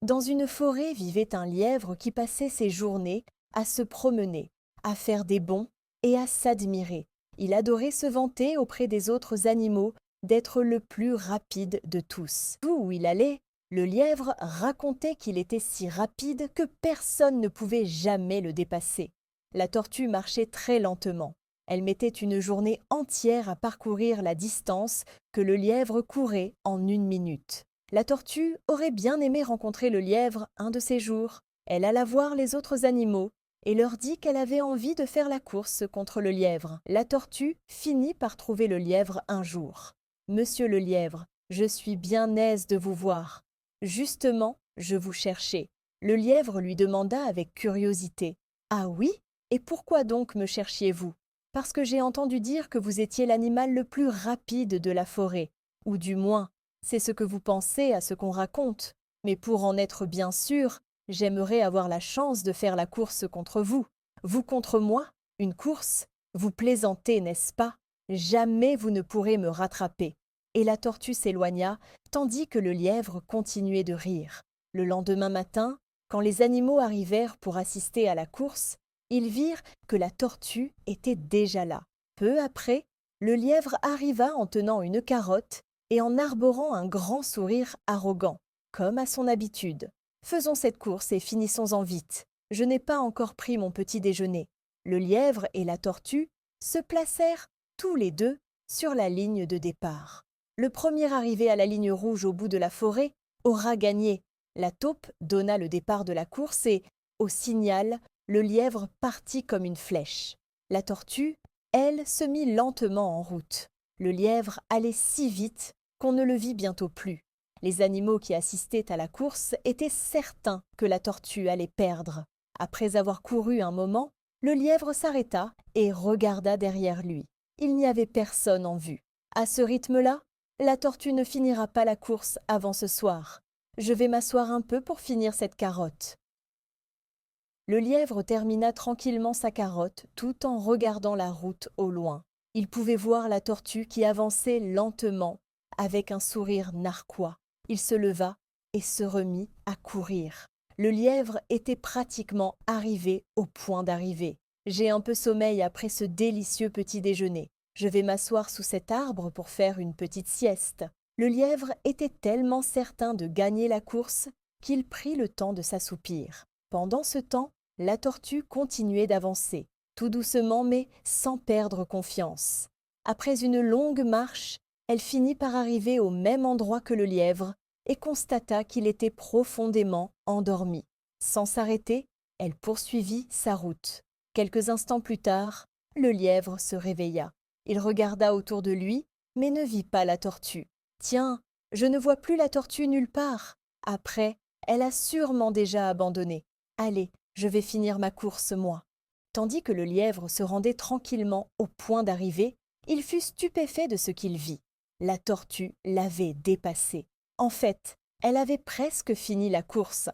Dans une forêt vivait un lièvre qui passait ses journées à se promener, à faire des bonds et à s'admirer. Il adorait se vanter auprès des autres animaux d'être le plus rapide de tous. Tout où il allait, le lièvre racontait qu'il était si rapide que personne ne pouvait jamais le dépasser. La tortue marchait très lentement. Elle mettait une journée entière à parcourir la distance que le lièvre courait en 1 minute. La tortue aurait bien aimé rencontrer le lièvre un de ces jours. Elle alla voir les autres animaux et leur dit qu'elle avait envie de faire la course contre le lièvre. La tortue finit par trouver le lièvre un jour. « Monsieur le lièvre, je suis bien aise de vous voir. Justement, je vous cherchais. » Le lièvre lui demanda avec curiosité. « Ah oui? Et pourquoi donc me cherchiez-vous ? » « Parce que j'ai entendu dire que vous étiez l'animal le plus rapide de la forêt, ou du moins, c'est ce que vous pensez à ce qu'on raconte. Mais pour en être bien sûr, j'aimerais avoir la chance de faire la course contre vous. Vous contre moi? Une course? Vous plaisantez, n'est-ce pas? Jamais vous ne pourrez me rattraper. » Et la tortue s'éloigna, tandis que le lièvre continuait de rire. Le lendemain matin, quand les animaux arrivèrent pour assister à la course, ils virent que la tortue était déjà là. Peu après, le lièvre arriva en tenant une carotte et en arborant un grand sourire arrogant, comme à son habitude. « Faisons cette course et finissons-en vite. Je n'ai pas encore pris mon petit déjeuner. » Le lièvre et la tortue se placèrent tous les deux sur la ligne de départ. Le premier arrivé à la ligne rouge au bout de la forêt aura gagné. La taupe donna le départ de la course et, au signal, le lièvre partit comme une flèche. La tortue, elle, se mit lentement en route. Le lièvre allait si vite qu'on ne le vit bientôt plus. Les animaux qui assistaient à la course étaient certains que la tortue allait perdre. Après avoir couru un moment, le lièvre s'arrêta et regarda derrière lui. Il n'y avait personne en vue. À ce rythme-là, la tortue ne finira pas la course avant ce soir. Je vais m'asseoir un peu pour finir cette carotte. Le lièvre termina tranquillement sa carotte tout en regardant la route au loin. Il pouvait voir la tortue qui avançait lentement, avec un sourire narquois. Il se leva et se remit à courir. Le lièvre était pratiquement arrivé au point d'arrivée. « J'ai un peu sommeil après ce délicieux petit déjeuner. Je vais m'asseoir sous cet arbre pour faire une petite sieste. » Le lièvre était tellement certain de gagner la course qu'il prit le temps de s'assoupir. Pendant ce temps, la tortue continuait d'avancer, tout doucement mais sans perdre confiance. Après une longue marche, elle finit par arriver au même endroit que le lièvre et constata qu'il était profondément endormi. Sans s'arrêter, elle poursuivit sa route. Quelques instants plus tard, le lièvre se réveilla. Il regarda autour de lui, mais ne vit pas la tortue. « Tiens, je ne vois plus la tortue nulle part. Après, elle a sûrement déjà abandonné. Allez, je vais finir ma course, moi. » Tandis que le lièvre se rendait tranquillement au point d'arrivée, il fut stupéfait de ce qu'il vit. La tortue l'avait dépassé. En fait, elle avait presque fini la course.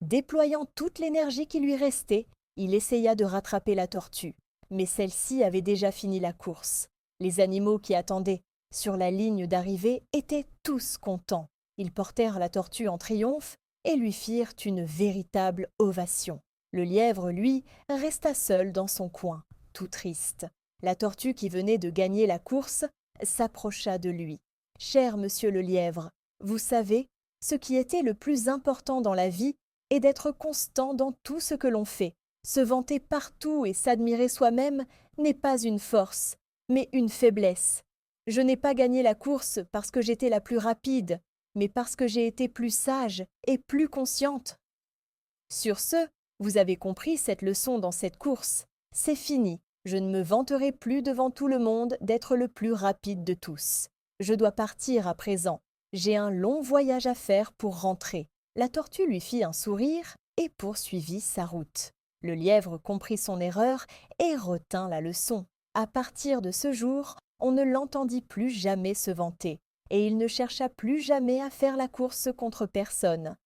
Déployant toute l'énergie qui lui restait, il essaya de rattraper la tortue. Mais celle-ci avait déjà fini la course. Les animaux qui attendaient sur la ligne d'arrivée étaient tous contents. Ils portèrent la tortue en triomphe et lui firent une véritable ovation. Le lièvre, lui, resta seul dans son coin, tout triste. La tortue qui venait de gagner la course s'approcha de lui. « Cher monsieur le lièvre, vous savez, ce qui était le plus important dans la vie est d'être constant dans tout ce que l'on fait. Se vanter partout et s'admirer soi-même n'est pas une force, mais une faiblesse. Je n'ai pas gagné la course parce que j'étais la plus rapide, mais parce que j'ai été plus sage et plus consciente. Sur ce, vous avez compris cette leçon dans cette course. C'est fini. Je ne me vanterai plus devant tout le monde d'être le plus rapide de tous. Je dois partir à présent. J'ai un long voyage à faire pour rentrer. » La tortue lui fit un sourire et poursuivit sa route. Le lièvre comprit son erreur et retint la leçon. À partir de ce jour, on ne l'entendit plus jamais se vanter, et il ne chercha plus jamais à faire la course contre personne.